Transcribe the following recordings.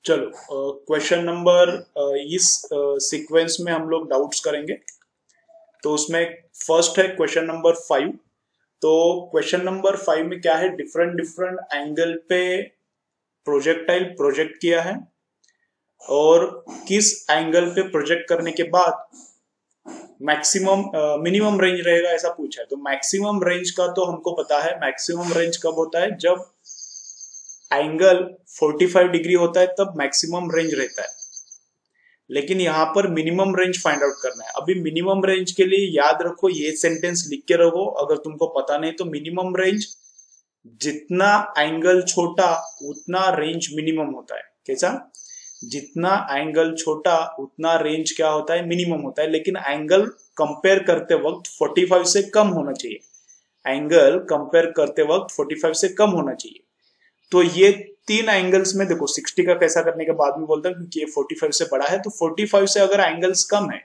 चलो question number इस sequence में हम लोग डाउट्स करेंगे। तो उसमें फर्स्ट है क्वेश्चन नंबर 5। तो क्वेश्चन नंबर 5 में क्या है, डिफरेंट डिफरेंट एंगल पे प्रोजेक्टाइल प्रोजेक्ट किया है और किस एंगल पे प्रोजेक्ट करने के बाद मैक्सिमम मिनिमम रेंज रहेगा ऐसा पूछा है। तो मैक्सिमम रेंज का तो हमको पता है, मैक्सिमम रेंज कब होता है, जब एंगल 45 डिग्री होता है तब मैक्सिमम रेंज रहता है। लेकिन यहां पर मिनिमम रेंज फाइंड आउट करना है। अभी मिनिमम रेंज के लिए याद रखो, ये सेंटेंस लिख के रखो अगर तुमको पता नहीं तो। मिनिमम रेंज, जितना एंगल छोटा उतना रेंज मिनिमम होता है। कैसा? जितना एंगल छोटा उतना रेंज क्या होता है, मिनिमम होता है। लेकिन एंगल कंपेयर करते वक्त 45 से कम होना चाहिए। एंगल कंपेयर करते वक्त 45 से कम होना चाहिए। तो ये तीन एंगल्स में देखो, 60 का कैसा करने के बाद में बोलता है क्योंकि ये 45 से बड़ा है। तो 45 से अगर एंगल्स कम है,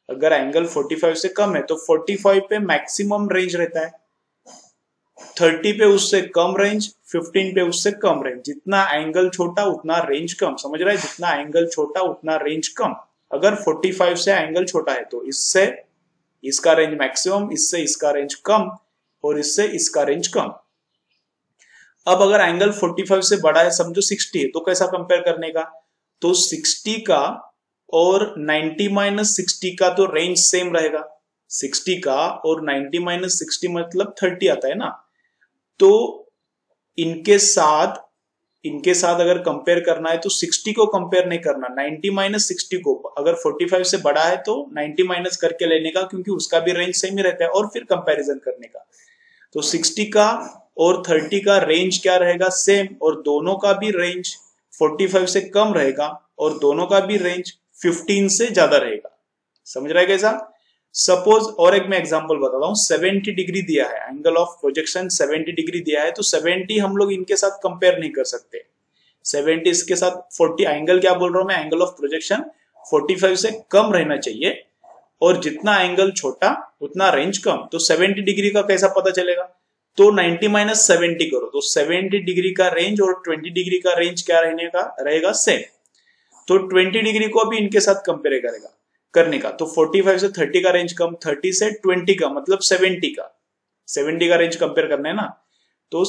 अगर एंगल 45 से कम है तो 45 पे मैक्सिमम रेंज रहता है, 30 पे उससे कम रेंज, 15 पे उससे कम रेंज। जितना एंगल छोटा उतना रेंज कम। समझ रहा है? जितना एंगल छोटा उतना रेंज कम। अगर 45 से एंगल छोटा है तो इससे इसका रेंज मैक्सिमम, इससे इसका रेंज कम और इससे इसका रेंज कम। अब अगर एंगल 45 से बड़ा है, समझो 60 है, तो कैसा कंपेयर करने का? तो 60 का और 90 माइनस 60 का तो रेंज सेम रहेगा। 60 का और 90 माइनस 60 मतलब 30 आता है ना। तो इनके साथ अगर कंपेयर करना है तो 60 को कंपेयर नहीं करना, 90 माइनस 60 को। अगर 45 से बड़ा है तो 90 माइनस करके लेने का, क्योंकि उसका भी रेंज सेम ही रहता है, और फिर कंपैरिजन करने का। तो 60 का और 30 का रेंज क्या रहेगा? सेम। और दोनों का भी रेंज 45 से कम रहेगा और दोनों का भी रेंज 15 से ज्यादा रहेगा। समझ रहा है कैसा? सपोज और एक मैं एग्जांपल बताता हूं। 70 डिग्री दिया है, एंगल ऑफ प्रोजेक्शन 70 डिग्री दिया है। तो 70 हम लोग इनके साथ कंपेयर नहीं कर सकते। 70 इसके साथ 40, एंगल क्या बोल रहा हूं मैं, एंगल ऑफ प्रोजेक्शन 45 से कम रहना चाहिए और जितना एंगल छोटा उतना रेंज कम। तो 70 डिग्री का कैसा पता चलेगा? तो 90 माइनस 70 करो तो 70 डिग्री का रेंज और 20 डिग्री का रेंज क्या रहने का रहेगा? सेम। तो 20 डिग्री को भी इनके साथ कंपेयर करेगा करने का। तो 45 से 30 का रेंज कम, 30 से 20 का मतलब 70 का रेंज कंपेयर करना है ना। तो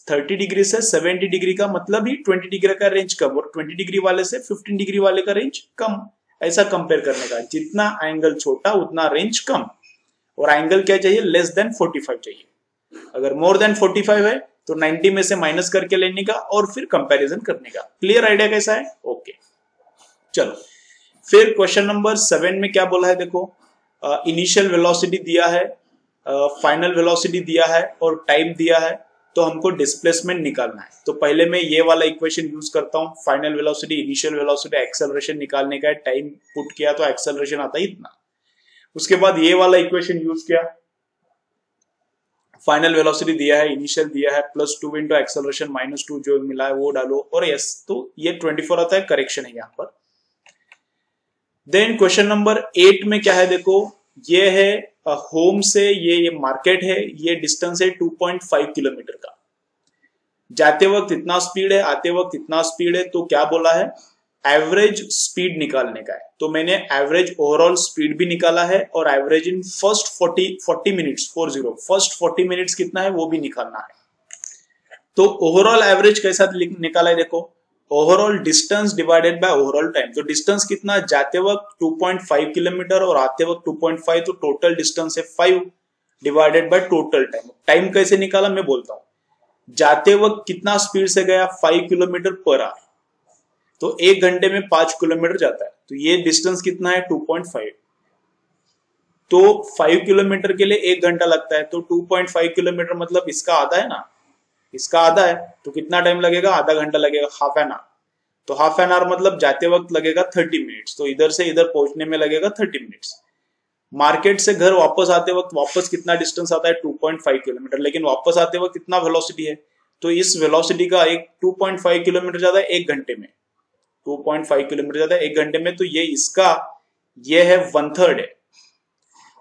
30 डिग्री से 70 डिग्री का मतलब ही 20 डिग्री का रेंज कम, और 20 डिग्री वाले से 15 डिग्री वाले का रेंज कम। ऐसा कंपेयर करने का। जितना एंगल छोटा उतना रेंज कम, और एंगल क्या चाहिए? लेस देन 45 चाहिए। अगर मोर देन 45 है तो 90 में से माइनस करके लेने का और फिर कंपैरिजन करने का। क्लियर आइडिया कैसा है? ओके चलो फिर क्वेश्चन नंबर 7 में क्या बोला है देखो। इनिशियल वेलोसिटी दिया है, फाइनल वेलोसिटी दिया है और टाइम दिया है। तो हमको डिस्प्लेसमेंट निकालना है। तो पहले मैं ये वाला इक्वेशन यूज करता हूं, final velocity, initial velocity, acceleration निकालने का है। टाइम पुट किया तो एक्सेलरेशन आता है इतना। उसके बाद ये वाला इक्वेशन यूज किया, फाइनल वेलोसिटी दिया है, इनिशियल दिया है, +2 इंटू एक्सेलरेशन -2 जो मिला है वो डालो और यस। तो ये 24 आता है, करेक्शन है यहाँ पर। देन क्वेश्चन नंबर 8 में क्या है देखो, ये है होम से ये मार्केट है, ये डिस्टेंस है 2.5 किलोमीटर का। जाते वक्त इतना स्पीड है, आते वक्त इतना स्पीड है। तो क्या बोला है? एवरेज स्पीड निकालने का है। तो मैंने एवरेज ओवरऑल स्पीड भी निकाला है और average in first 40 minutes, 40 first 40 minutes कितना है वो भी निकालना है। तो ओवरऑल एवरेज कैसा निकाला है देखो, overall distance divided by overall time. तो डिस्टेंस कितना? जाते वक्त 2.5 किलोमीटर और आते वक्त 2.5, तो टोटल डिस्टेंस है 5 divided by total time. Time कैसे निकाला मैं बोलता हूं। जाते वक्त कितना स्पीड से गया? 5 किलोमीटर पर आवर। तो 1 घंटे में 5 किलोमीटर जाता है। तो ये डिस्टेंस कितना है? 2.5। तो 5 किलोमीटर के लिए 1 घंटा लगता है। तो 2.5 किलोमीटर मतलब इसका आधा है ना, इसका आधा है। तो कितना टाइम लगेगा? आधा घंटा लगेगा, हाफ एन आवर। तो हाफ एन आवर मतलब जाते वक्त लगेगा 30 मिनट्स। तो इधर से इधर पहुंचने में लगेगा 30 मिनट्स। मार्केट से घर वापस आते वक्त वापस कितना डिस्टेंस आता है? 2.5 किलोमीटर। लेकिन वापस आते वक्त कितना वेलोसिटी है? तो इस वेलोसिटी का एक 2.5 किलोमीटर ज्यादा है 1 घंटे में, 2.5 किलोमीटर ज्यादा है 1 घंटे में। तो ये इसका ये है 1/3 है।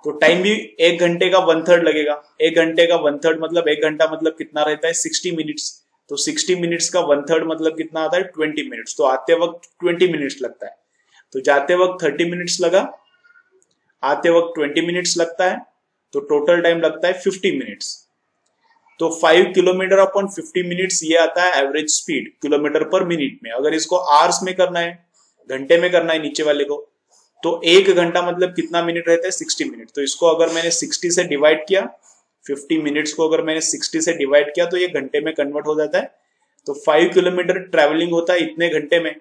तो टाइम भी 1 घंटे का 1/3 लगेगा। 1 घंटे का 1/3 मतलब 1 घंटा मतलब कितना रहता है? 60 मिनट्स। तो 60 मिनट्स का 1/3 मतलब कितना आता है 20 मिनट्स। तो आते वक्त 20 मिनट्स लगता है, तो जाते वक्त 30 मिनट्स लगा, आते वक्त 20 मिनट्स लगता है, तो टोटल टाइम लगता है 50 मिनट्स। तो 5 किलोमीटर अपॉन 50 मिनट्स ये आता है एवरेज स्पीड किलोमीटर पर मिनट में। अगर इसको आवर्स में करना है, घंटे में करना है नीचे वाले को, तो 1 घंटा मतलब कितना मिनट रहता है 60 मिनट। तो इसको अगर मैंने 60 से डिवाइड किया, 50 मिनट्स को अगर मैंने 60 से डिवाइड किया तो ये घंटे में कन्वर्ट हो जाता है। तो 5 किलोमीटर ट्रेवलिंग होता है इतने घंटे में,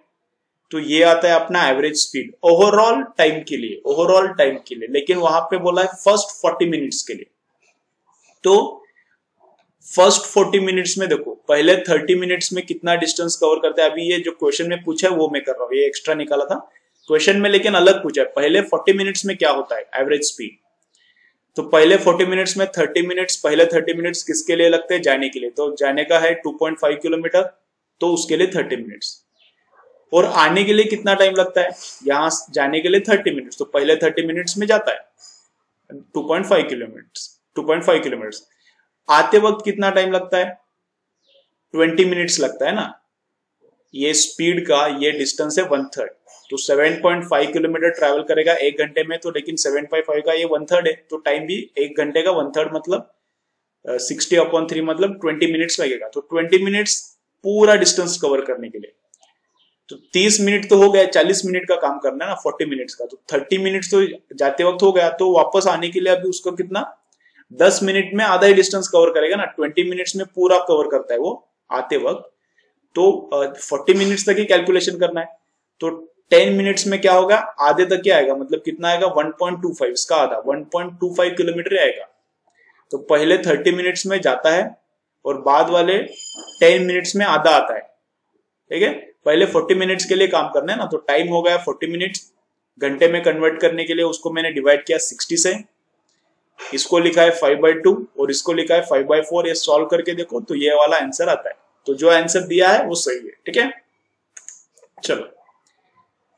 तो ये आता है अपना एवरेज स्पीड ओवरऑल टाइम के लिए, ओवरऑल टाइम के लिए। लेकिन वहां पे बोला है फर्स्ट 40 मिनट्स के लिए। तो फर्स्ट 40 मिनट्स में देखो, पहले 30 मिनट्स में कितना डिस्टेंस कवर करता है। अभी ये जो क्वेश्चन में पूछा है वो मैं कर रहा हूँ, ये एक्स्ट्रा निकाला था क्वेश्चन में, लेकिन अलग पूछा है। पहले 40 मिनट्स में क्या होता है एवरेज स्पीड। तो पहले 40 मिनट्स में 30 मिनट्स, पहले 30 मिनट्स किसके लिए लगते हैं, जाने के लिए। तो जाने का है 2.5 किलोमीटर, तो उसके लिए 30 मिनट्स। और आने के लिए कितना टाइम लगता है, यहां जाने के लिए 30 मिनट्स, तो पहले 30 मिनट्स में जाता है 2.5 किलोमीटर। आते वक्त कितना टाइम लगता है 20 मिनट्स लगता है ना। ये स्पीड का ये डिस्टेंस है 1/3, तो 7.5 किलोमीटर ट्रैवल करेगा 1 घंटे में। तो लेकिन 7.5 का ये 1/3 है, तो टाइम भी 1 घंटे का 1/3 मतलब 60/3 मतलब 20 मिनट्स लगेगा। तो 20 मिनट्स पूरा डिस्टेंस कवर करने के लिए। तो 30 मिनट तो हो गया, 40 मिनट का काम करना है ना 40 मिनट्स का, तो 30 मिनट्स तो जाते वक्त हो गया। तो वापस आने के लिए अभी उसको कितना 10 मिनट में आधा ही डिस्टेंस कवर करेगा ना। 20 मिनट्स में पूरा कवर करता है वो आते वक्त, तो 40 मिनट्स तक ही कैलकुलेशन करना है। तो 10 मिनट्स में क्या होगा, आधे तक क्या आएगा, मतलब कितना आएगा 1.25, इसका आधा 1.25 किलोमीटर आएगा। तो पहले 30 मिनट्स में जाता है और बाद वाले 10 मिनट्स में आधा आता है, ठीक है। पहले 40 मिनट्स के लिए काम करना है ना, तो टाइम हो गया 40 मिनट्स। घंटे में कन्वर्ट करने के लिए उसको मैंने डिवाइड किया 60 से, इसको लिखा है 5/2 और इसको लिखा है 5/4। ये सॉल्व करके देखो तो ये वाला आंसर आता है। तो जो आंसर दिया है वो सही है, ठीक है। चलो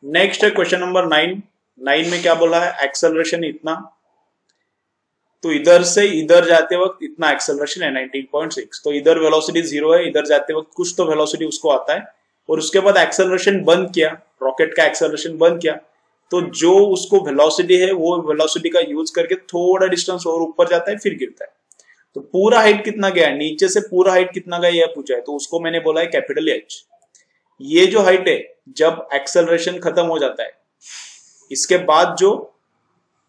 नेक्स्ट है क्वेश्चन नंबर 9 में क्या बोला है, एक्सेलरेशन इतना, तो इधर से इधर जाते वक्त इतना एक्सेलरेशन है 19.6। तो इधर वेलोसिटी 0 है, इधर जाते वक्त कुछ तो वेलोसिटी उसको आता है। और उसके बाद एक्सेलरेशन बंद किया, रॉकेट का एक्सेलरेशन बंद किया, तो जो उसको वेलोसिटी है वो वेलोसिटी का यूज करके थोड़ा डिस्टेंस और ऊपर जाता है, फिर गिरता है। तो पूरा हाइट कितना गया, नीचे से पूरा हाइट कितना गया यह पूछा है, तो उसको मैंने बोला है कैपिटल एच। ये जो हाइट है जब एक्सेलरेशन खत्म हो जाता है, इसके बाद जो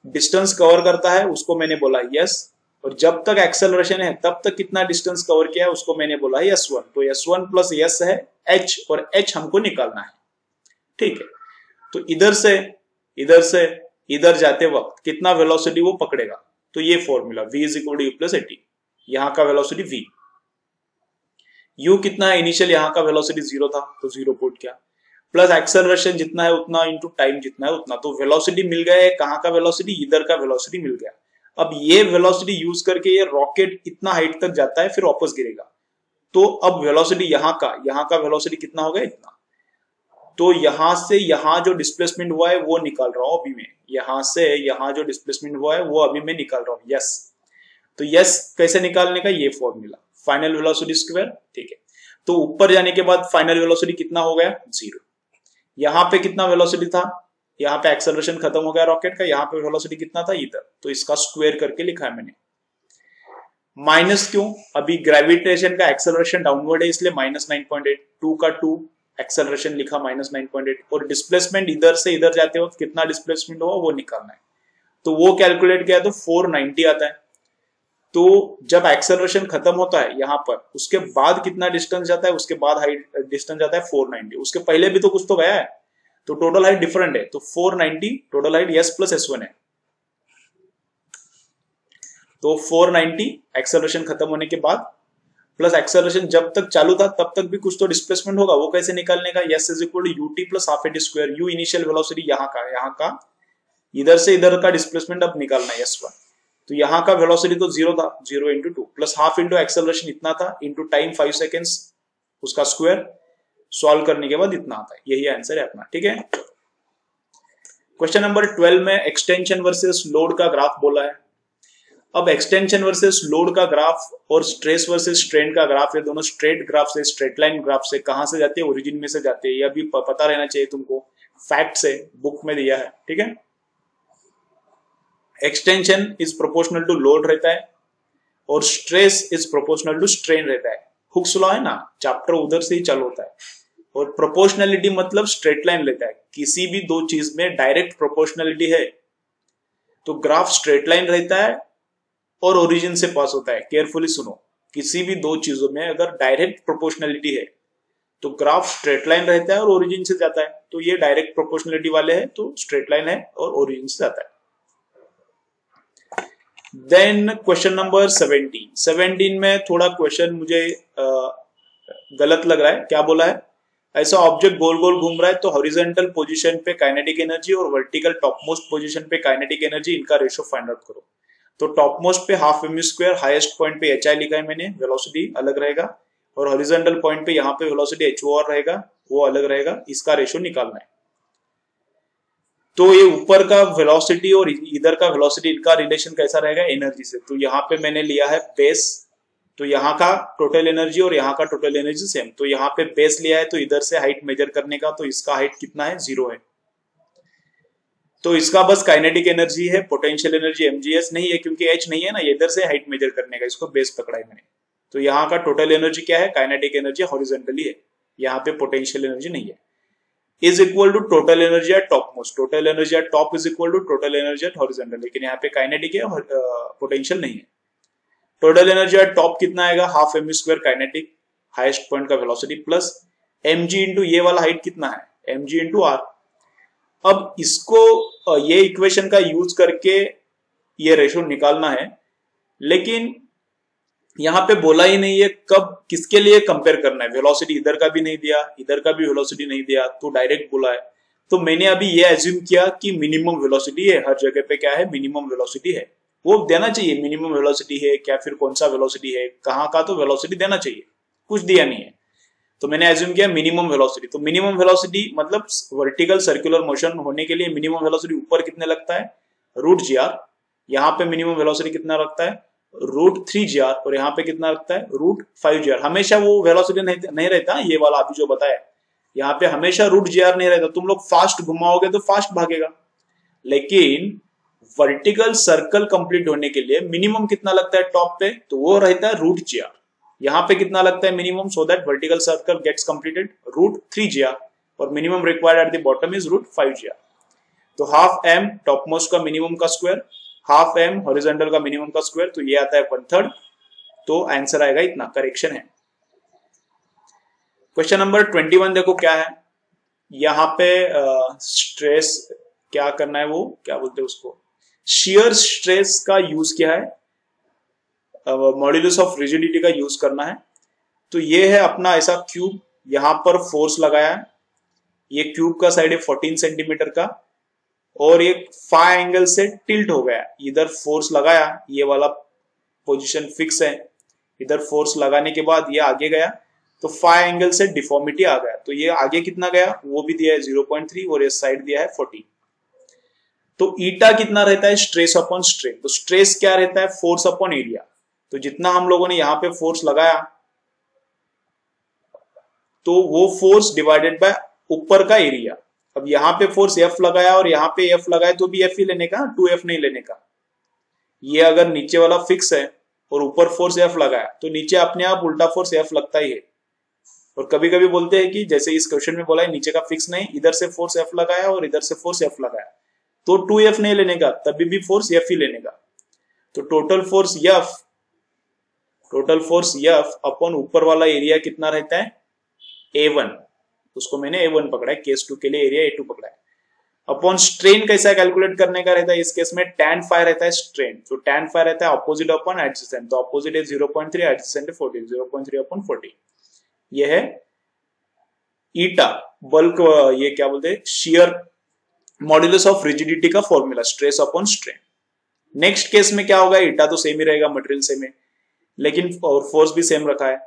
डिस्टेंस कवर करता है उसको मैंने बोला यस। और जब तक एक्सेलरेशन है तब तक कितना डिस्टेंस कवर किया है उसको मैंने बोला है S1। तो S1 प्लस यस है H, और H हमको निकालना है, ठीक है। तो इधर से इधर जाते वक्त कितना वेलोसिटी वो पकड़ेगा, तो ये formula v is equal to u plus at। यहाँ का वेलोसिटी v, u कितना है इनिशियल, यहाँ का वेलोसिटी 0 था तो 0 पुट किया, प्लस एक्सेलरेशन जितना है उतना इंटू टाइम जितना है उतना। तो वेलोसिटी मिल गया है, कहाँ का वेलोसिटी, इधर का वेलोसिटी मिल गया। अब ये वेलोसिटी यूज करके ये रॉकेट इतना हाइट तक जाता है फिर वापस गिरेगा। तो अब वेलोसिटी यहाँ का वेलोसिटी कितना होगा, इतना। तो यहां से यहां जो डिस्प्लेसमेंट हुआ है वो निकाल रहा हूं अभी मैं, यहां से यहां जो डिस्प्लेसमेंट हुआ है वो अभी मैं निकाल रहा हूं, यस। तो यस कैसे निकालने का, ये फॉर्मूला फाइनल वेलोसिटी स्क्वायर, ठीक है। तो ऊपर जाने के बाद फाइनल वेलोसिटी कितना हो गया 0। यहाँ पे कितना वेलोसिटी था, यहाँ पे एक्सेलरेशन खत्म हो गया रॉकेट का, यहाँ पे वेलोसिटी कितना था इधर, तो इसका स्क्वायर करके लिखा है मैंने। माइनस क्यों, अभी ग्रेविटेशन का एक्सेलरेशन डाउनवर्ड है इसलिए -9.8, 2 का 2 एक्सेलरेशन लिखा -9.8, और डिस्प्लेसमेंट इधर से इधर जाते वक्त कितना डिस्प्लेसमेंट हुआ वो निकालना है। तो वो कैलकुलेट किया तो 490 आता है। तो जब एक्सेलरेशन खत्म होता है यहाँ पर, उसके बाद कितना डिस्टेंस जाता है, उसके बाद हाइट डिस्टेंस जाता है 490, उसके पहले भी तो कुछ तो गया है, तो टोटल हाइट डिफरेंट है। तो 490 total height S plus S1 है। तो 490 एक्सेलरेशन खत्म होने के बाद प्लस एक्सेलरेशन जब तक चालू था तब तक भी कुछ तो डिस्प्लेसमेंट होगा, वो कैसे निकालने का, S is equal to ut plus half at square. u initial velocity यहाँ का इधर से इधर का डिस्प्लेसमेंट अब निकालना है S1। तो यहाँ का वेलोसिटी तो 0 था, 0 into 2 plus half into acceleration इतना था इंटू टाइम 5 सेकेंड्स उसका स्क्वायर, सॉल्व करने के बाद इतना आता है। यही आंसर है अपना, ठीक है। क्वेश्चन नंबर 12 में एक्सटेंशन वर्सेस लोड का ग्राफ बोला है। अब एक्सटेंशन वर्सेस लोड का ग्राफ और स्ट्रेस वर्सेस स्ट्रेन का ग्राफ, ये दोनों स्ट्रेट ग्राफ से, स्ट्रेट लाइन ग्राफ से कहां से जाते हैं? ओरिजिन में से जाते हैं। यह भी पता रहना चाहिए तुमको, फैक्ट से बुक में दिया है, ठीक है। Extension is proportional to load रहता है और stress is proportional to strain रहता है। हुक्स लॉ है ना, चैप्टर उधर से ही चालू होता है। और प्रोपोर्शनलिटी मतलब स्ट्रेट लाइन लेता है। किसी भी दो चीज में डायरेक्ट प्रोपोर्शनलिटी है तो ग्राफ स्ट्रेट लाइन रहता है और ओरिजिन से पास होता है। केयरफुली सुनो, किसी भी दो चीजों में अगर डायरेक्ट प्रोपोर्शनलिटी है तो ग्राफ स्ट्रेट लाइन रहता है और ओरिजिन से जाता है। तो ये डायरेक्ट प्रोपोर्शनलिटी वाले हैं तो स्ट्रेट लाइन है और ओरिजिन से जाता है। देन क्वेश्चन नंबर 17 में थोड़ा क्वेश्चन मुझे गलत लग रहा है। क्या बोला है? ऐसा ऑब्जेक्ट गोल गोल घूम रहा है तो हॉरिजॉन्टल पोजीशन पे काइनेटिक एनर्जी और वर्टिकल टॉपमोस्ट पोजीशन पे काइनेटिक एनर्जी, इनका रेशो फाइंड आउट करो। तो टॉपमोस्ट पे half m square, highest point पे एच आई लिखा है मैंने, वेलोसिटी अलग रहेगा, और हॉरिजॉन्टल पॉइंट पे यहाँ पे वेलोसिटी एच ओ आर रहेगा, वो अलग रहेगा। इसका रेशो निकालना है। तो ये ऊपर का वेलोसिटी और इधर का वेलोसिटी, इनका रिलेशन कैसा रहेगा? एनर्जी से। तो यहाँ पे मैंने लिया है बेस, तो यहाँ का टोटल एनर्जी और यहाँ का टोटल एनर्जी सेम। तो यहाँ पे बेस लिया है तो इधर से हाइट मेजर करने का, तो इसका हाइट कितना है? 0 है। तो इसका बस काइनेटिक एनर्जी है, पोटेंशियल एनर्जी mgs नहीं है क्योंकि h नहीं है ना, इधर से हाइट मेजर करने का, इसको बेस पकड़ा है मैंने। तो यहाँ का टोटल एनर्जी क्या है? काइनेटिक एनर्जी हॉरिजॉन्टली है, यहाँ पे पोटेंशियल एनर्जी नहीं है। Is equal to total energy at topmost, total energy at top is equal to total energy at horizontal, लेकिन यहाँ पे काइनेटिक है, पोटेंशियल नहीं है। टोटल एनर्जी एट टॉप कितना आएगा? Half m square kinetic, highest point का velocity, plus mg into ये वाला हाइट कितना है? mg into r। अब इसको ये इक्वेशन का यूज करके ये रेशो निकालना है, लेकिन यहां पे बोला ही नहीं है कब किसके लिए कंपेयर करना है। वेलोसिटी इधर का भी नहीं दिया, इधर का भी वेलोसिटी नहीं दिया, तो डायरेक्ट बोला है। तो मैंने अभी ये एज्यूम किया कि मिनिमम वेलोसिटी है, हर जगह पे क्या है? मिनिमम वेलोसिटी है। वो देना चाहिए मिनिमम वेलोसिटी है क्या, फिर कौन सा वेलोसिटी है, कहाँ का, तो वेलोसिटी देना चाहिए, कुछ दिया नहीं है। तो मैंने एज्यूम किया मिनिमम वेलोसिटी। तो मिनिमम वेलोसिटी मतलब वर्टिकल सर्कुलर मोशन होने के लिए मिनिमम वेलोसिटी ऊपर कितने लगता है? √gr। यहाँ पे मिनिमम वेलोसिटी कितना लगता है? √3gr। और यहाँ पे कितना लगता है? √5gr। हमेशा वो वेलोसिटी नहीं रहता, ये वाला अभी जो बताया, यहाँ पे हमेशा √gr नहीं रहता। तुम लोग फास्ट घुमाओगे तो फास्ट भागेगा, लेकिन वर्टिकल सर्कल कंप्लीट होने के लिए मिनिमम कितना लगता है टॉप पे? तो वो रहता है √gr। यहाँ पे कितना लगता है minimum, so that vertical circle gets completed? √3gr। और minimum required at the bottom is √5gr। तो हाफ m टॉप मोस्ट का मिनिमम का स्क्वायर, हाफ m हॉरिजॉन्टल का मिनिमम का स्क्वायर, तो ये आता है 1/3। तो आंसर आएगा इतना, करेक्शन है। क्वेश्चन नंबर 21 देखो क्या है। यहाँ पे स्ट्रेस क्या करना है, वो क्या बोलते हैं उसको, शियर स्ट्रेस का यूज किया है, मॉड्यूलस ऑफ रिजिडिटी का यूज करना है। तो ये है अपना ऐसा क्यूब, यहां पर फोर्स लगाया है, ये क्यूब का साइड है 14 सेंटीमीटर का, और ये फाई एंगल से टिल्ट हो गया। इधर फोर्स लगाया, ये वाला पोजीशन फिक्स है, इधर फोर्स लगाने के बाद ये आगे गया तो फाई एंगल से डिफॉर्मिटी आ गया। तो ये आगे कितना गया वो भी दिया है 0.3 और ये साइड दिया है 40। तो ईटा कितना रहता है? Stress upon strain. तो स्ट्रेस क्या रहता है? Force upon area. तो जितना हम लोगों ने यहाँ पे फोर्स लगाया तो वो फोर्स डिवाइडेड बाय ऊपर का एरिया। अब यहाँ पे फोर्स F लगाया और यहाँ पे F लगाया तो भी F ही लेने का, 2F नहीं लेने का। ये अगर नीचे वाला फिक्स है और ऊपर फोर्स F लगाया तो नीचे अपने आप उल्टा फोर्स F लगता ही है। और कभी कभी बोलते हैं कि जैसे इस क्वेश्चन में बोला है नीचे का फिक्स नहीं, इधर से फोर्स F लगाया और इधर से फोर्स F लगाया तो 2F नहीं लेने का, तभी भी फोर्स F ही लेने का। तो टोटल फोर्स F अपॉन ऊपर वाला एरिया कितना रहता है? A1। उसको मैंने A1 पकड़ा है, केस 2 के लिए एरिया A2 पकड़ा है। अपॉन स्ट्रेन कैसा कैलकुलेट करने का रहता है? इस केस में tan phi रहता है स्ट्रेन। तो tan phi रहता है ऑपोजिट अपॉन एडजेसेंट। तो ऑपोजिट है 0.3, एडजेसेंट है 40, 0.3 अपॉन 40। ये है ईटा, बल्क, ये क्या बोलते हैं, शियर मॉड्यूलस ऑफ रिजिडिटी का formula, stress upon strain. Next case में क्या होगा? ईटा तो सेम ही रहेगा, मटेरियल सेम है, लेकिन और फोर्स भी सेम रखा है,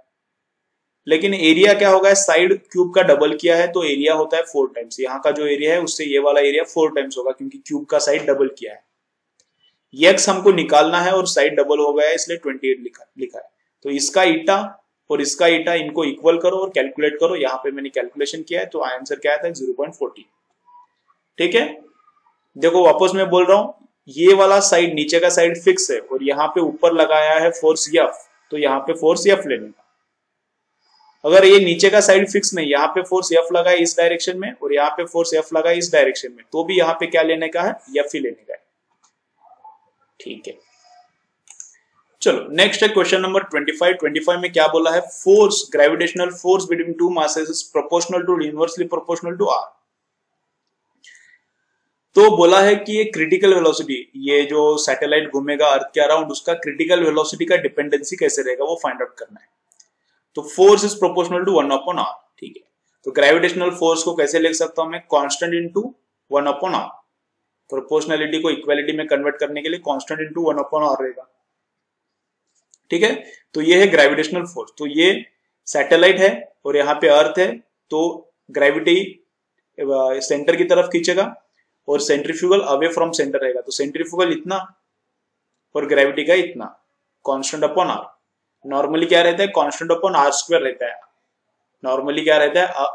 लेकिन एरिया क्या होगा? साइड क्यूब का डबल किया है तो एरिया होता है 4 टाइम्स। यहाँ का जो एरिया है उससे ये वाला एरिया 4 टाइम्स होगा क्योंकि क्यूब का साइड डबल किया है। x हमको निकालना है और साइड डबल हो गया है इसलिए 28 लिखा है। तो इसका ईटा और इसका ईटा इनको इक्वल करो और कैलकुलेट करो। यहाँ पे मैंने कैलकुलेशन किया है तो आंसर क्या आता है 0.40। ठीक है, देखो वापस मैं बोल रहा हूं, ये वाला साइड नीचे का साइड फिक्स है और यहाँ पे ऊपर लगाया है फोर्स F, तो यहाँ पे फोर्स F लेने का। अगर ये नीचे का साइड फिक्स नहीं, यहाँ पे फोर्स F लगा है इस डायरेक्शन में और यहाँ पे फोर्स F लगा है इस डायरेक्शन में, तो भी यहाँ पे क्या लेने का है, F ही लेने का है। ठीक है, चलो नेक्स्ट है क्वेश्चन नंबर 25 में क्या बोला है, force gravitational force between two masses is proportional to inversely proportional to r। तो बोला है कि ये क्रिटिकल वेलोसिटी, ये जो सैटेलाइट घूमेगा अर्थ के अराउंड, उसका क्रिटिकल वेलोसिटी का डिपेंडेंसी कैसे रहेगा वो फाइंड आउट करना है। तो force is proportional to 1/r। ठीक है, तो ग्रेविटेशनल फोर्स को कैसे लिख सकता हूं मैं, कांस्टेंट इनटू 1/r। प्रोपोर्शनलिटी को इक्वालिटी में कन्वर्ट करने के लिए कांस्टेंट इनटू 1/r रहेगा। ठीक है, तो ये है ग्रेविटेशनल फोर्स। तो ये सैटेलाइट है और यहाँ पे अर्थ है, तो ग्रेविटी सेंटर की तरफ खींचेगा और सेंट्रीफ्यूगल अवे फ्रॉम सेंटर रहेगा। तो सेंट्रीफ्यूगल इतना और ग्रेविटी का इतना, कांस्टेंट अपॉन r। नॉर्मली क्या रहता है, कांस्टेंट अपॉन r² रहता है। नॉर्मली क्या रहता है,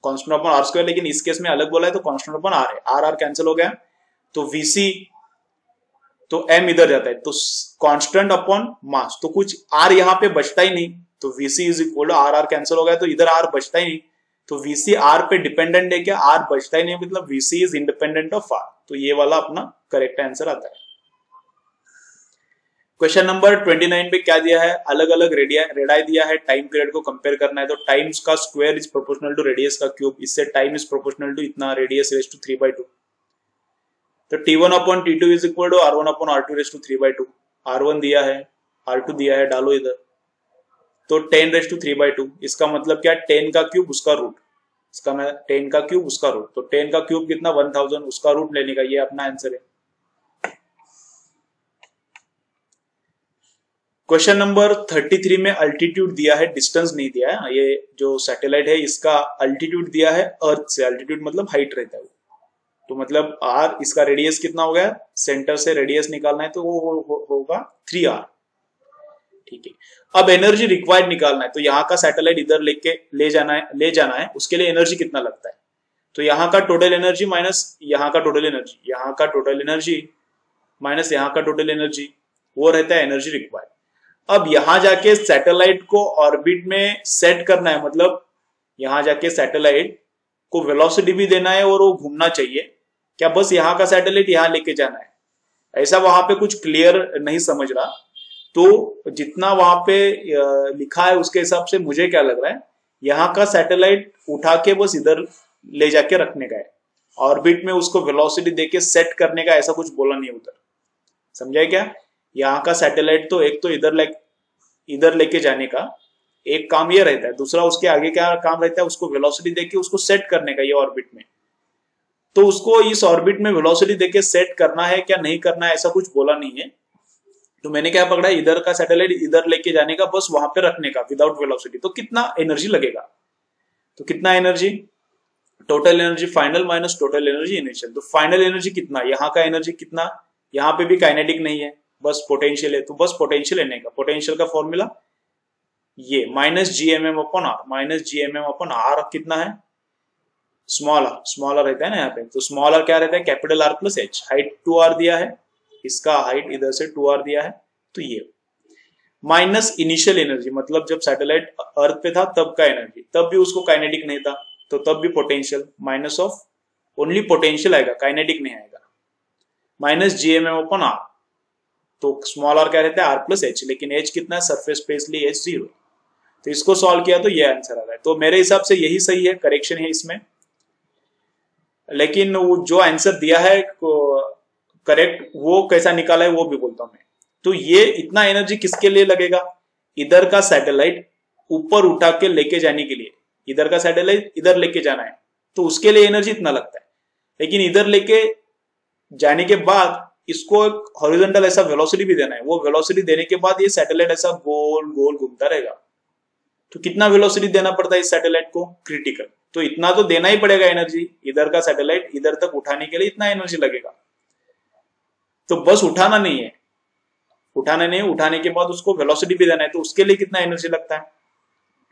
कांस्टेंट अपॉन r², लेकिन इस केस में अलग बोला है तो कांस्टेंट अपॉन r है। r कैंसिल हो गया तो vc, तो m इधर जाता है, तो कांस्टेंट अपॉन मास, तो कुछ r यहाँ पे बचता ही नहीं, तो vc is equal to r cancel हो गया तो इधर r बचता ही नहीं, तो vc r पे डिपेंडेंट है क्या, r बचता ही नहीं, मतलब vc is independent of r। तो ये वाला अपना करेक्ट आंसर आता है। क्वेश्चन नंबर 29 पे क्या दिया है, अलग अलग रेडियाई दिया है, टाइम पीरियड को कंपेयर करना है। तो टाइम्स का square is proportional to radius का क्यूब, इससे टाइम इज प्रोपोर्शनल टू इतना, रेडियस रेज टू 3/2। तो t1/t2 is equal to r1/r2 raise to 3/2। r1 दिया है, r2 दिया है, डालो इधर, तो 10 रेज टू 3/2। इसका मतलब क्या, 10 का क्यूब उसका रूट, इसका मैं 10 का क्यूब उसका रूट, तो 10 का क्यूब कितना 1000, उसका रूट लेने का, ये अपना आंसर है। क्वेश्चन नंबर 33 में अल्टीट्यूड दिया है, डिस्टेंस नहीं दिया है। ये जो सैटेलाइट है इसका अल्टीट्यूड दिया है अर्थ से, अल्टीट्यूड मतलब हाइट रहता है, तो मतलब r, इसका रेडियस कितना हो गया, सेंटर से रेडियस निकालना है तो वो होगा 3r। ठीक है, अब एनर्जी रिक्वायर्ड निकालना है, तो यहाँ का सैटेलाइट इधर ले जाना है, उसके लिए एनर्जी कितना लगता है। तो यहाँ का टोटल एनर्जी माइनस यहाँ का टोटल एनर्जी, यहाँ का टोटल एनर्जी माइनस यहाँ का टोटल एनर्जी, वो रहता है एनर्जी रिक्वायर्ड। अब यहां जाके सैटेलाइट को ऑर्बिट में सेट करना है, मतलब यहां जाके सैटेलाइट को वेलोसिटी भी देना है और वो घूमना चाहिए क्या, बस यहाँ का सैटेलाइट यहाँ लेके जाना है, ऐसा वहां पे कुछ क्लियर नहीं समझ रहा। तो जितना वहां पे लिखा है उसके हिसाब से मुझे क्या लग रहा है, यहाँ का सैटेलाइट उठा के बस इधर ले जाके रखने का है, ऑर्बिट में उसको वेलोसिटी देके सेट करने का ऐसा कुछ बोला नहीं उधर, समझाए क्या। यहाँ का सैटेलाइट तो एक तो इधर लेके जाने का एक काम ये रहता है, दूसरा उसके आगे क्या काम रहता है, उसको वेलोसिटी देके उसको सेट करने का ये ऑर्बिट में। तो उसको इस ऑर्बिट में वेलोसिटी देके सेट करना है क्या नहीं करना है ऐसा कुछ बोला नहीं है। तो मैंने क्या पकड़ा, इधर का सैटेलाइट इधर लेके जाने का, बस वहां पे रखने का विदाउट वेलोसिटी। तो कितना एनर्जी लगेगा, तो कितना energy, total energy final minus total energy initial. तो फाइनल एनर्जी कितना, यहाँ का एनर्जी कितना, यहाँ पे भी काइनेटिक नहीं है, बस पोटेंशियल है, तो बस पोटेंशियल लेने का। पोटेंशियल का फॉर्मूला ये माइनस GMM/r, माइनस GMM/r कितना है, स्मॉल आर रहता है ना यहाँ पे, तो स्मॉल आर क्या रहता है, capital R plus H। Height 2r दिया है, इसका हाइट इधर से 2r दिया है, तो ये माइनस इनिशियल एनर्जी, मतलब जब सैटेलाइट अर्थ पे था तब का एनर्जी, तब भी उसको काइनेटिक नहीं था तो तब भी potential, minus of only potential आएगा, काइनेटिक नहीं आएगा, माइनस GMM/r। तो स्मॉल आर क्या रहता है, R प्लस H, लेकिन H कितना है, सरफेस पे, इसलिए H 0। तो इसको सॉल्व किया तो ये आंसर आ रहा है। तो मेरे हिसाब से यही सही है, करेक्शन है इसमें, लेकिन वो जो आंसर दिया है करेक्ट वो कैसा निकाला है वो भी बोलता हूं मैं। तो ये इतना एनर्जी किसके लिए लगेगा, इधर का सैटेलाइट ऊपर उठा के लेके जाने के लिए, इधर का सैटेलाइट इधर लेके जाना है तो उसके लिए एनर्जी इतना लगता है, लेकिन इधर लेके जाने के बाद इसको एक हॉरिजॉन्टल ऐसा वेलोसिटी भी देना है, वो वेलोसिटी देने के बाद ये सैटेलाइट ऐसा गोल गोल घूमता रहेगा। तो कितना वेलोसिटी देना पड़ता है इस सैटेलाइट को, क्रिटिकल, तो इतना तो देना ही पड़ेगा एनर्जी, इधर का सैटेलाइट इधर तक उठाने के लिए इतना एनर्जी लगेगा। तो बस उठाना नहीं है, उठाने के बाद उसको वेलोसिटी भी देना है, तो उसके लिए कितना एनर्जी लगता है,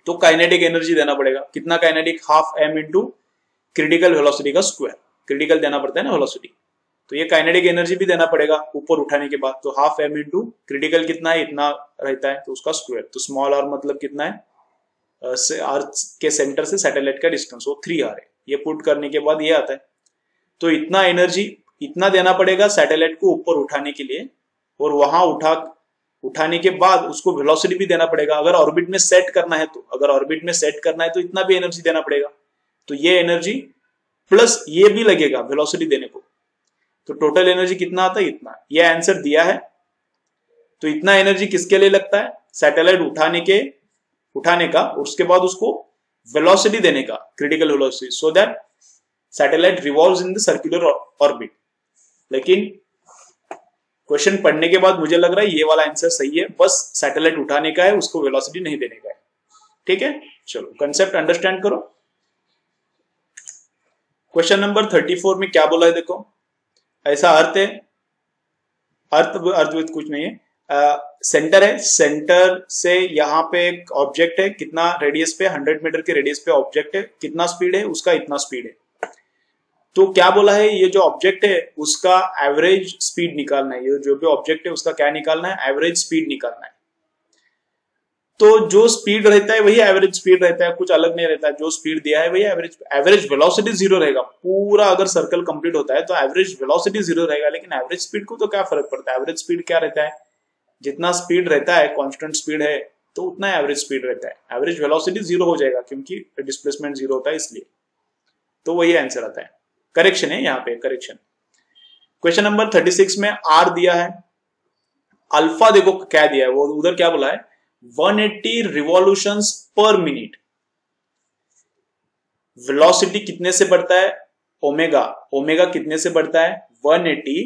तो काइनेटिक एनर्जी देना पड़ेगा। कितना kinetic, half m into critical velocity का स्क्वायर, क्रिटिकल देना पड़ता है ना वेलोसिटी, तो ये काइनेटिक एनर्जी भी देना पड़ेगा ऊपर उठाने के बाद। तो हाफ m इंटू क्रिटिकल कितना है, इतना रहता है, तो उसका स्क्वायर। तो स्मॉल r मतलब कितना है, अर्थ के सेंटर से सैटेलाइट का डिस्टेंस, वो 3r है। ये पुट करने के बाद ये आता है, तो इतना एनर्जी, इतना देना पड़ेगा सैटेलाइट को ऊपर उठाने के लिए, और वहां उठाने के बाद उसको वेलोसिटी भी देना पड़ेगा। अगर ऑर्बिट में सेट करना है तो इतना भी एनर्जी देना पड़ेगा। तो ये एनर्जी प्लस ये भी लगेगा वेलोसिटी देने को, तो टोटल एनर्जी कितना आता है, इतना। ये आंसर दिया है। तो इतना एनर्जी किसके लिए लगता है, सैटेलाइट उठाने का, और उसके बाद उसको वेलोसिटी देने का, critical velocity, so that satellite revolves in the circular orbit. लेकिन क्वेश्चन पढ़ने के बाद मुझे लग रहा है ये वाला आंसर सही है, बस सैटेलाइट उठाने का है, उसको वेलोसिटी नहीं देने का है। ठीक है, चलो कंसेप्ट अंडरस्टैंड करो। क्वेश्चन नंबर 34 में क्या बोला है, देखो ऐसा अर्थ है, अर्थ विद कुछ नहीं है, सेंटर है, सेंटर से यहाँ पे एक ऑब्जेक्ट है, कितना रेडियस पे, 100 मीटर के रेडियस पे ऑब्जेक्ट है, कितना स्पीड है उसका, इतना स्पीड है। तो क्या बोला है, ये जो ऑब्जेक्ट है उसका एवरेज स्पीड निकालना है, ये जो भी ऑब्जेक्ट है उसका क्या निकालना है, एवरेज स्पीड निकालना है। तो जो स्पीड रहता है वही एवरेज स्पीड रहता है, कुछ अलग नहीं रहता है, जो स्पीड दिया है वही एवरेज वेलोसिटी 0 रहेगा। पूरा अगर सर्कल कंप्लीट होता है तो एवरेज वेलोसिटी 0 रहेगा, लेकिन एवरेज स्पीड को तो क्या फर्क पड़ता है, एवरेज स्पीड क्या रहता है, जितना स्पीड रहता है, कांस्टेंट स्पीड है तो उतना एवरेज स्पीड रहता है, एवरेज वेलोसिटी 0 हो जाएगा क्योंकि डिस्प्लेसमेंट 0 होता है इसलिए। तो वही आंसर आता है, करेक्शन है यहाँ पे, करेक्शन। क्वेश्चन नंबर 36 में आर दिया है, अल्फा देखो क्या दिया है, वो उधर क्या बोला है, 180 रिवॉल्यूशंस पर मिनट। वेलोसिटी कितने से बढ़ता है, ओमेगा कितने से बढ़ता है, 180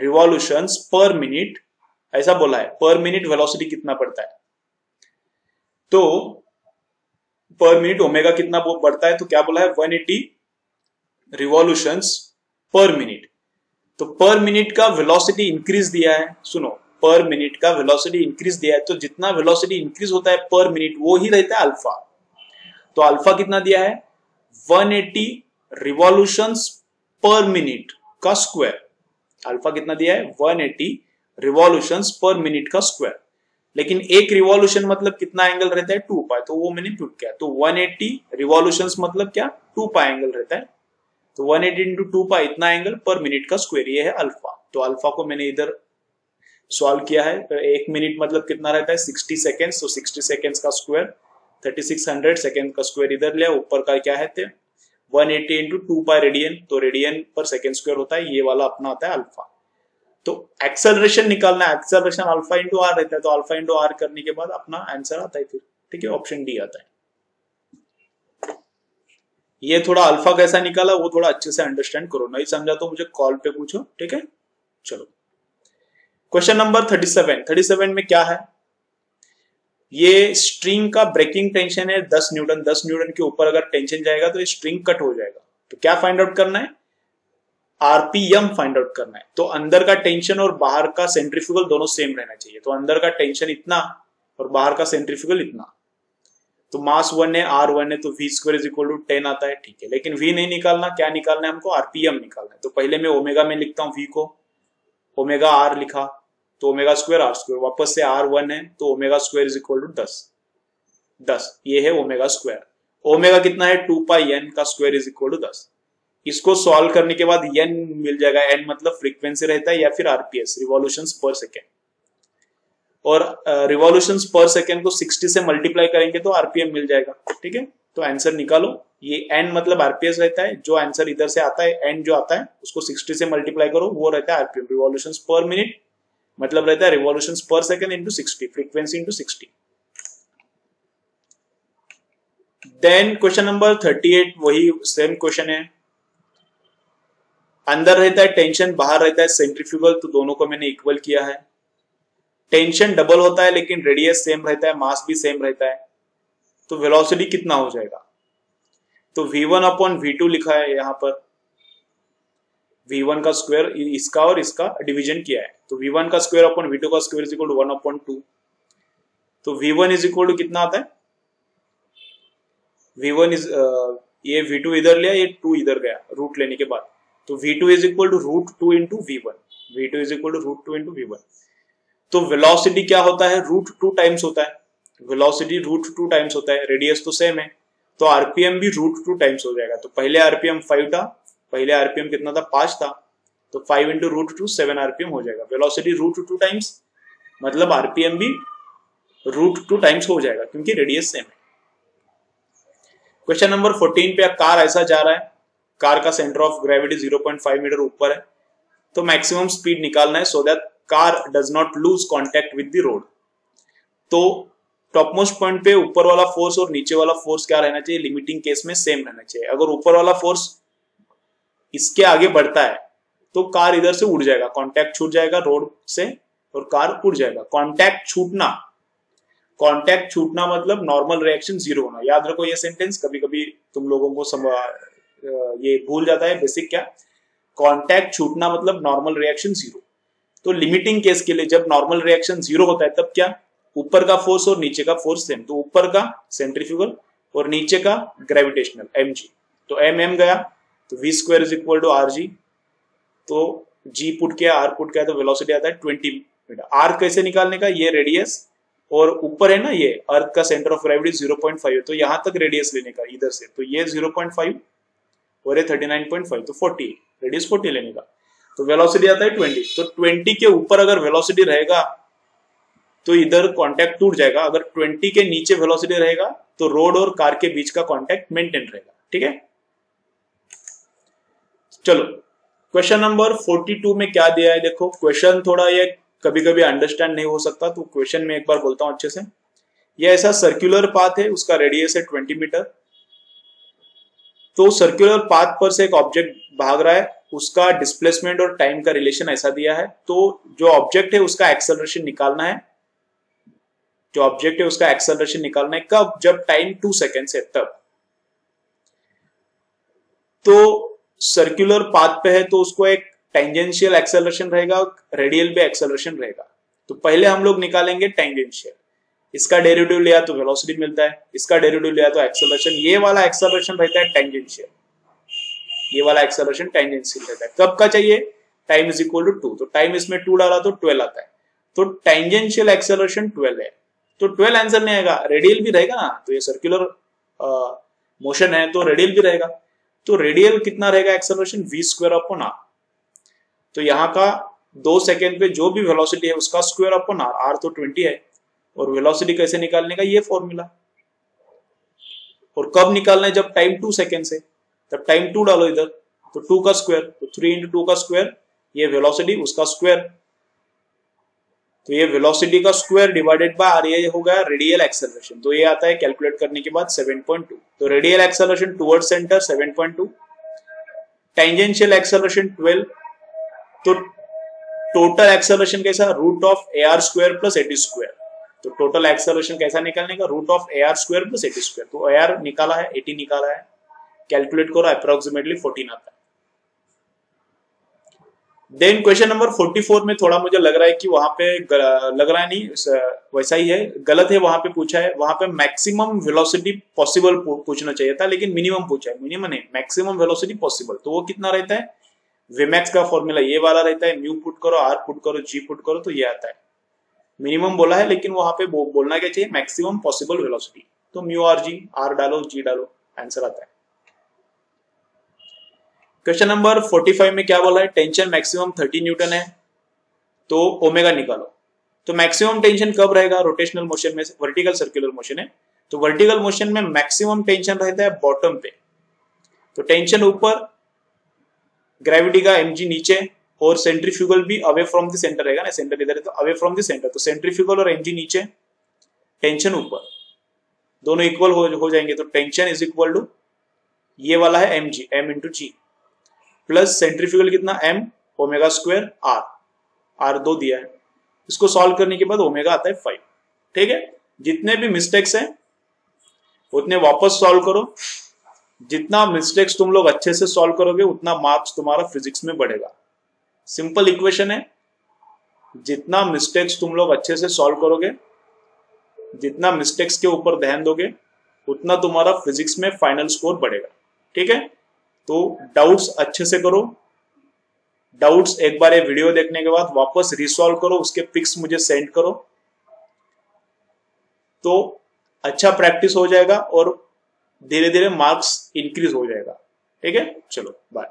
रिवॉल्यूशंस पर मिनट, ऐसा बोला है। पर मिनट वेलोसिटी कितना बढ़ता है, तो पर मिनट ओमेगा कितना बढ़ता है, तो क्या बोला है, 180 रिवॉल्यूशंस पर मिनट। तो पर मिनट का वेलोसिटी इंक्रीज दिया है, सुनो, पर मिनट का वेलोसिटी इंक्रीज दिया है, तो जितना वेलोसिटी इंक्रीज होता है पर मिनट वो ही रहता है अल्फा। तो अल्फा कितना दिया है, 180 रिवॉल्यूशंस पर मिनट का स्क्वायर। अल्फा कितना दिया है, 180 रिवॉल्यूशंस पर मिनट का स्क्वायर। लेकिन एक रिवॉल्यूशन मतलब कितना एंगल रहता है, 2 पाई, तो वो मैंने पुट किया। तो 180 रिवॉल्यूशंस मतलब क्या, 2 पाई एंगल रहता है, तो 180 इंटू 2 पाई इतना एंगल पर मिनट का स्क्वायर, ये है अल्फा। तो अल्फा को मैंने इधर सॉल्व किया है, तो 1 मिनट मतलब कितना रहता है, 60 सेकेंड्स, तो 60 सेकेंड्स का स्क्वायर 3600 सेकेंड का स्क्वायर इधर लिया, ऊपर का क्या है 180 इंटू 2 पाई रेडियन, तो रेडियन पर सेकेंड स्क्वायर होता है, ये वाला अपना आता है अल्फा। तो एक्सेलरेशन निकालना है, एक्सेलरेशन अल्फा इंटू आर रहता है, तो अल्फा इंटू आर करने के बाद अपना आंसर आता है फिर। ठीक है, ऑप्शन डी आता है। ये थोड़ा अल्फा कैसा निकाला वो थोड़ा अच्छे से अंडरस्टैंड करो, नहीं समझा तो मुझे कॉल पे पूछो। ठीक है, चलो क्वेश्चन नंबर 37 में क्या है, ये स्ट्रिंग का ब्रेकिंग टेंशन है 10 न्यूटन। 10 न्यूटन के ऊपर अगर टेंशन जाएगा तो ये स्ट्रिंग कट हो जाएगा। तो क्या फाइंड आउट करना है, आरपीएम फाइंड आउट करना है। तो अंदर का टेंशन और बाहर का सेंट्रीफ्यूगल दोनों सेम रहना चाहिए। तो अंदर का टेंशन इतना और बाहर का सेंट्रीफ्यूगल इतना। तो मास 1 है, आर 1 है, तो v square is equal to 10 आता है। ठीक है, लेकिन v नहीं निकालना, क्या निकालना है हमको, आरपीएम निकालना है। तो पहले मैं ओमेगा में लिखता हूँ v को, ओमेगा आर लिखा, तो ओमेगा स्क्वायर आर स्क्वायर, वापस से आर 1 है तो omega square is equal to 10, ये है ओमेगा स्क्वायर। ओमेगा कितना है, 2 पाई एन का स्क्वायर इज इक्वल टू 10। इसको सॉल्व करने के बाद एन मिल जाएगा, एन मतलब फ्रीक्वेंसी रहता है या फिर आरपीएस, रिवॉल्यूशंस पर सेकेंड। और रिवॉल्यूशंस पर सेकेंड को 60 से मल्टीप्लाई करेंगे तो आरपीएम मिल जाएगा। ठीक है, तो आंसर निकालो। ये एन मतलब आरपीएस रहता है, जो आंसर इधर से आता है एन जो आता है उसको 60 से मल्टीप्लाई करो, वो रहता है आरपीएम, रिवॉल्यूशंस पर मिनट मतलब रहता है revolutions per second into 60, frequency into 60। Then question number 38 वही सेम क्वेश्चन है। अंदर रहता है टेंशन, बाहर रहता है सेंट्रीफ्यूगल, तो दोनों को मैंने इक्वल किया है। टेंशन डबल होता है लेकिन रेडियस सेम रहता है, मास भी सेम रहता है, तो वेलोसिटी कितना हो जाएगा। तो v1 अपॉन v2 लिखा है यहाँ पर, v1 का स्क्वायर इसका और इसका डिवीजन किया है, तो v1 का स्क्वायर अपॉन v2 का स्क्वायर इज इक्वल टू 1/2। तो v1 इज इक्वल टू कितना आता है, v1 इज ये v2 इधर लिया, ये 2 इधर गया रूट लेने के बाद, तो v2 is equal to √2 into v1, v2 is equal to √2 into v1। तो वेलोसिटी क्या होता है, √2 टाइम्स होता है, वेलोसिटी √2 टाइम्स होता है, रेडियस तो सेम है, तो आरपीएम भी √2 टाइम्स हो जाएगा। तो पहले आरपीएम 5 था, पहले आरपीएम कितना था, 5 था, तो 5 इंटू √2 7 आरपीएम हो जाएगा। वेलोसिटी √2 टाइम्स मतलब आरपीएम भी √2 टाइम्स हो जाएगा क्योंकि रेडियस सेम है। क्वेश्चन नंबर 14 पे कार ऐसा जा रहा है, कार का सेंटर ऑफ ग्रेविटी 0.5 मीटर ऊपर है, तो मैक्सिमम स्पीड निकालना है so that car does not lose contact with the road. तो टॉप मोस्ट पॉइंट पे ऊपर वाला फोर्स और नीचे वाला फोर्स क्या रहना चाहिए, लिमिटिंग केस में सेम रहना चाहिए। अगर ऊपर वाला फोर्स इसके आगे बढ़ता है तो कार इधर से उड़ जाएगा, कॉन्टैक्ट छूट जाएगा रोड से और कार उड़ जाएगा। कॉन्टैक्ट छूटना मतलब नॉर्मल रिएक्शन 0 होना। याद रखो ये सेंटेंस, कभी कभी तुम लोगों को ये भूल जाता है बेसिक क्या, कॉन्टैक्ट छूटना मतलब नॉर्मल रिएक्शन 0। तो लिमिटिंग केस के लिए जब नॉर्मल रिएक्शन 0 होता है तब क्या, ऊपर का फोर्स और नीचे का फोर्स सेम, तो ऊपर का सेंट्रीफ्यूगल और नीचे का ग्रेविटेशनल mg, तो m गया, तो v² is equal to rg, तो g पुट किया, r पुट किया, तो वेलोसिटी आता है 20 मीटर। r कैसे निकालने का, ये रेडियस और ऊपर है ना ये अर्थ का सेंटर ऑफ ग्रेविटी 0.5 है, तो यहां तक रेडियस लेने का इधर से, तो ये 0.5 और ये 39.5, तो 40, रेडियस 40 लेने का, तो वेलोसिटी आता है 20। तो 20 के ऊपर अगर वेलोसिटी रहेगा तो इधर कांटेक्ट टूट जाएगा, अगर 20 के नीचे वेलोसिटी रहेगा तो रोड और कार के बीच का कांटेक्ट मेंटेन रहेगा। ठीक है, चलो क्वेश्चन नंबर 42 में क्या दिया है देखो। क्वेश्चन थोड़ा ये कभी कभी अंडरस्टैंड नहीं हो सकता, तो क्वेश्चन में एक बार बोलता हूं अच्छे से। ये ऐसा सर्कुलर पाथ है, उसका रेडियस है 20 मीटर, तो सर्कुलर पाथ पर से एक ऑब्जेक्ट भाग रहा है, उसका डिस्प्लेसमेंट और टाइम का रिलेशन ऐसा दिया है। तो जो ऑब्जेक्ट है उसका एक्सेलरेशन निकालना है, जो ऑब्जेक्ट है उसका एक्सेलरेशन निकालना है कब, जब टाइम 2 सेकेंड है तब। तो सर्कुलर पाथ पे है तो उसको एक टेंजेंशियल एक्सेलरेशन रहेगा, रेडियल भी एक्सेलरेशन रहेगा। तो पहले हम लोग निकालेंगे टेंजेंशियल, इसका डेरिवेटिव लिया तो वेलोसिटी मिलता है, इसका डेरिवेटिव लिया तो एक्सेलरेशन, ये वाला एक्सेलरेशन रहता है टेंजेंशियल, ये वाला एक्सेलरेशन टेंजेंशियल रहता है। कब का चाहिए, टाइम इज इक्वल टू 2, तो टाइम इसमें 2 डाला तो 12 आता है, तो टेंजेंशियल एक्सेलरेशन 12 है, तो 12 आंसर नहीं आएगा, रेडियल भी रहेगा ना, तो ये सर्कुलर मोशन है तो रेडियल भी रहेगा। तो रेडियल कितना रहेगा एक्सेलरेशन, v² अपॉन r, तो यहाँ का 2 सेकेंड पे जो भी वेलोसिटी है उसका स्क्वायर अपॉन r, r तो 20 है, और वेलोसिटी कैसे निकालने का ये फॉर्मूला, और कब निकालना है, जब टाइम 2 सेकेंड है, तब टाइम 2 डालो इधर, तो 2 का स्क्वायर, तो 3 इंटू 2 का स्क्वायर, ये वेलोसिटी उसका स्क्वायर, तो ये वेलोसिटी का स्क्वायर डिवाइडेड बाय आर, ये हो गया रेडियल एक्सेलरेशन, तो ये आता है कैलकुलेट करने के बाद 7.2। तो radial acceleration toward centre 7.2, tangential acceleration 12, तो टोटल एक्सेलरेशन कैसा, √AR² प्लस AT², तो टोटल एक्सेलरेशन कैसा निकालने का, √AR² प्लस AT², तो AR निकाला है, AT निकाला है, कैलकुलेट करो अप्रोक्सीमेटली 14 आता है। देन क्वेश्चन नंबर 44 में थोड़ा मुझे लग रहा है कि वहां पे लग रहा है नहीं, वैसा ही है, गलत है, वहां पे पूछा है, वहां पे मैक्सिमम वेलोसिटी पॉसिबल पूछना चाहिए था, लेकिन मिनिमम पूछा है, मिनिमम नहीं मैक्सिमम वेलोसिटी पॉसिबल, तो वो कितना रहता है, विमैक्स का फॉर्मूला ये वाला रहता है, म्यू पुट करो, आर पुट करो, जी पुट करो, तो ये आता है। मिनिमम बोला है लेकिन वहां पे बोलना क्या चाहिए, मैक्सिमम पॉसिबल वेलोसिटी, तो म्यू आर जी, आर डालो, जी डालो, आंसर आता है। क्वेश्चन नंबर 45 में क्या बोला है, टेंशन मैक्सिमम 30 न्यूटन है, तो ओमेगा निकालो। तो मैक्सिमम टेंशन कब रहेगा, रोटेशनल मोशन में, वर्टिकल सर्कुलर मोशन है, तो वर्टिकल मोशन में मैक्सिमम टेंशन रहता है बॉटम पे, तो टेंशन ऊपर, ग्रेविटी का mg नीचे, और सेंट्रीफ्यूगल भी अवे फ्रॉम द सेंटर रहेगा ना, सेंटर इधर है तो अवे फ्रॉम द सेंटर, तो सेंट्रीफ्यूगल और mg नीचे, टेंशन ऊपर, दोनों इक्वल हो जाएंगे, तो टेंशन इज इक्वल टू ये वाला है mg, m इंटू जी, प्लस सेंट्रीफ्यूगल कितना m ω² r, r 2 दिया है, इसको सॉल्व करने के बाद ओमेगा आता है 5। ठीक है, जितने भी मिस्टेक्स हैं उतने वापस सॉल्व करो, जितना मिस्टेक्स तुम लोग अच्छे से सॉल्व करोगे उतना मार्क्स तुम्हारा फिजिक्स में बढ़ेगा। सिंपल इक्वेशन है, जितना मिस्टेक्स तुम लोग अच्छे से सॉल्व करोगे, जितना मिस्टेक्स के ऊपर ध्यान दोगे, उतना तुम्हारा फिजिक्स में फाइनल स्कोर बढ़ेगा। ठीक है, तो डाउट्स अच्छे से करो। डाउट्स एक बार ये वीडियो देखने के बाद वापस रिसॉल्व करो, उसके पिक्स मुझे सेंड करो, तो अच्छा प्रैक्टिस हो जाएगा और धीरे धीरे मार्क्स इंक्रीज हो जाएगा। ठीक है, चलो बाय।